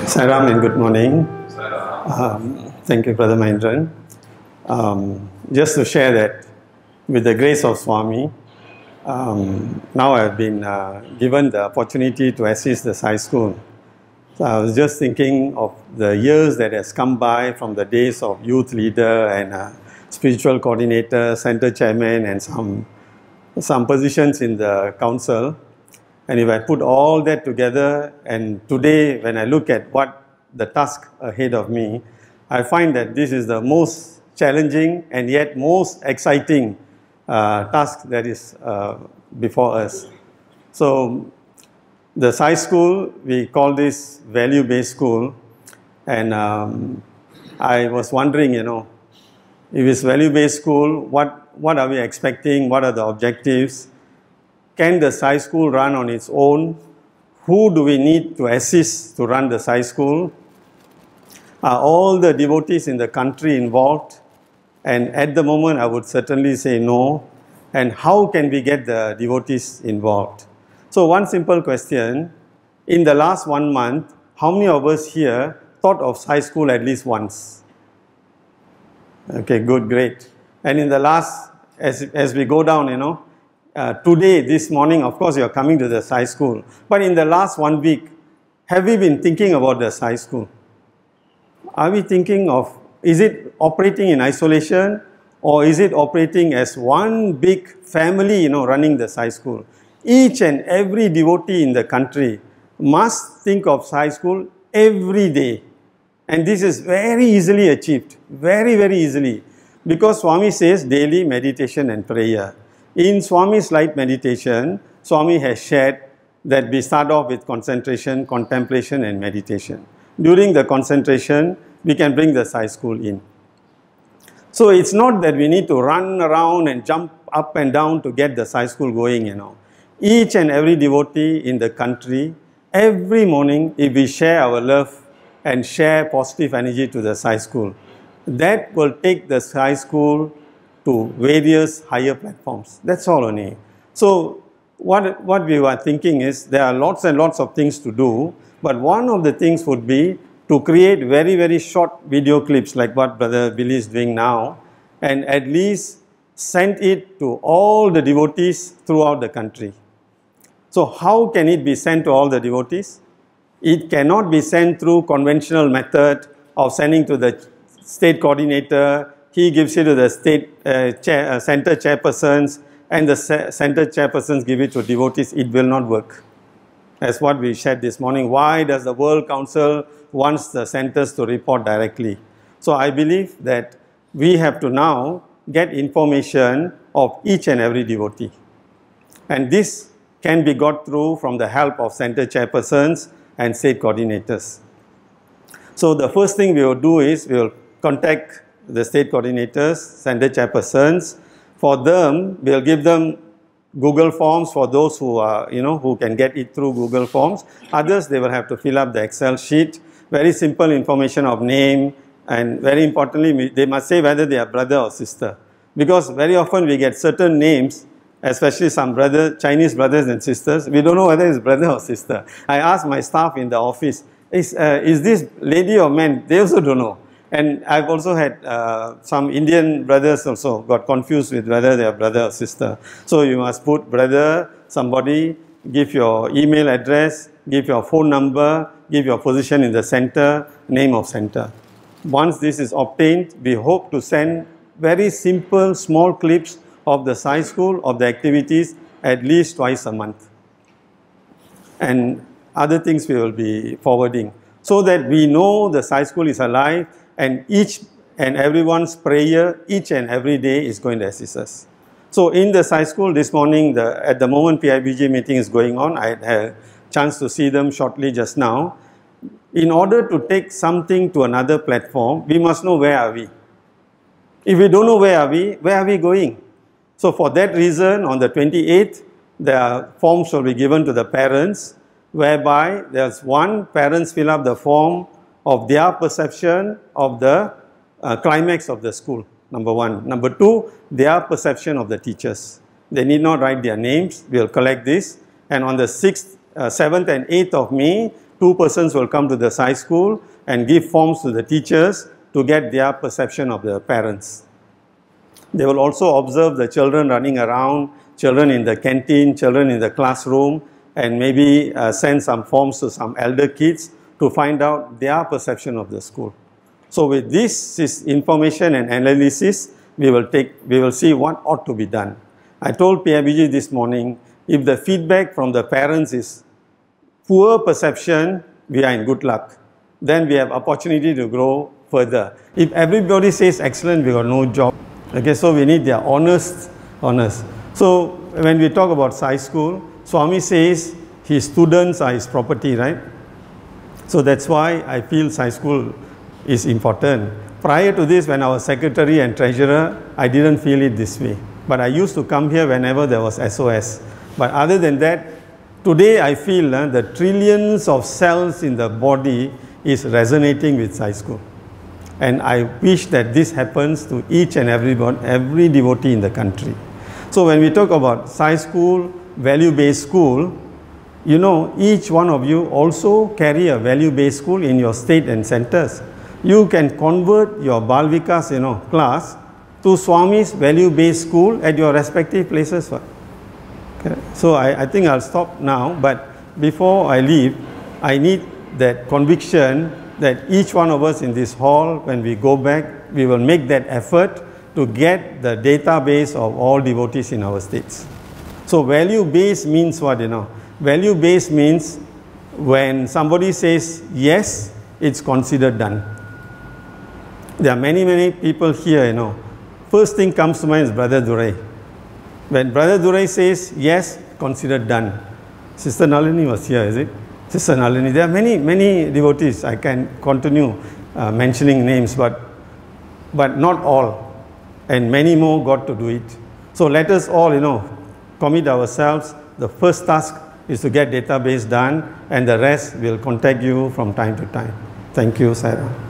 Sairam and good morning. Thank you, Brother Mahindran. Just to share that with the grace of Swami, now I have been given the opportunity to assist the Sai School. So I was just thinking of the years that has come by from the days of youth leader and spiritual coordinator, center chairman and some positions in the council. And if I put all that together, and today when I look at what the task ahead of me, I find that this is the most challenging and yet most exciting task that is before us. So the Sai School, we call this value-based school, and I was wondering, if it's value-based school, what are we expecting? What are the objectives? Can the Sai School run on its own? Who do we need to assist to run the Sai School? Are all the devotees in the country involved? And at the moment, I would certainly say no. And how can we get the devotees involved? So one simple question, in the last 1 month, how many of us here thought of Sai School at least once? Okay, good, great. And in the last, as we go down, today, this morning, of course, you are coming to the Sai School. But in the last 1 week, have we been thinking about the Sai School? Are we thinking of, is it operating in isolation? Or is it operating as one big family, running the Sai School? Each and every devotee in the country must think of Sai School every day. And this is very easily achieved. Very, very easily. Because Swami says daily meditation and prayer. In Swami's light meditation, Swami has shared that we start off with concentration, contemplation and meditation. During the concentration, we can bring the Sai School in. So it's not that we need to run around and jump up and down to get the Sai School going, Each and every devotee in the country, every morning, if we share our love and share positive energy to the Sai School, that will take the Sai School to various higher platforms. That's all only. So what we were thinking is there are lots and lots of things to do, but one of the things would be to create very, very short video clips like what Brother Billy is doing now, and at least send it to all the devotees throughout the country. So how can it be sent to all the devotees? It cannot be sent through conventional method of sending to the state coordinator. He gives it to the state center chairpersons, and the center chairpersons give it to devotees. It will not work. As what we shared this morning, why does the World Council wants the centers to report directly? So I believe that we have to now get information of each and every devotee. And this can be got through from the help of center chairpersons and state coordinators. So the first thing we will do is we will contact the state coordinators, center chairpersons. For them, we'll give them Google Forms for those who are, who can get it through Google Forms. Others, they will have to fill up the Excel sheet. Very simple information of name, and very importantly, they must say whether they are brother or sister. Because very often we get certain names, especially some Chinese brothers and sisters, we don't know whether it's brother or sister. I asked my staff in the office, is this lady or man? They also don't know. And I've also had some Indian brothers also got confused with whether they are brother or sister. So you must put brother, somebody, give your email address, give your phone number, give your position in the center, name of center. Once this is obtained, we hope to send very simple, small clips of the Sai School, of the activities, at least twice a month. And other things we will be forwarding, so that we know the Sai School is alive, and each and everyone's prayer, each and every day is going to assist us. So in the Sai School this morning, at the moment PIBG meeting is going on, I had a chance to see them shortly just now. In order to take something to another platform, we must know where are we. If we don't know where are we going? So for that reason, on the 28th, the forms will be given to the parents, whereby there's one, parents fill up the form of their perception of the climax of the school, number one. Number two, their perception of the teachers. They need not write their names. We'll collect this. And on the 6th, 7th and 8th of May, two persons will come to the Sai School and give forms to the teachers to get their perception of the parents. They will also observe the children running around, children in the canteen, children in the classroom, and maybe send some forms to some elder kids to find out their perception of the school. So with this information and analysis, we will see what ought to be done. I told PIBG this morning, if the feedback from the parents is poor perception, we are in good luck. Then we have opportunity to grow further. If everybody says excellent, we got no job. Okay, so we need their honest. So when we talk about Sai School, Swami says his students are his property, right? So that's why I feel Sai School is important. Prior to this, when I was secretary and treasurer, I didn't feel it this way. But I used to come here whenever there was SOS. But other than that, today I feel the trillions of cells in the body is resonating with Sai School. And I wish that this happens to each and every devotee in the country. So when we talk about Sai School, value-based school, you know, each one of you also carry a value-based school in your state and centers. You can convert your Balvikas, class to Swami's value-based school at your respective places. Okay. So I think I'll stop now, but before I leave, I need that conviction that each one of us in this hall, when we go back, we will make that effort to get the database of all devotees in our states. So value-based means what, Value-based means when somebody says yes, it's considered done. There are many people here, First thing comes to mind is Brother Durai. When Brother Durai says yes, considered done. Sister Nalini was here, is it? Sister Nalini. There are many devotees. I can continue mentioning names, but not all. And many more got to do it. So let us all, commit ourselves. The first task is to get database done, and the rest will contact you from time to time. Thank you, Sarah.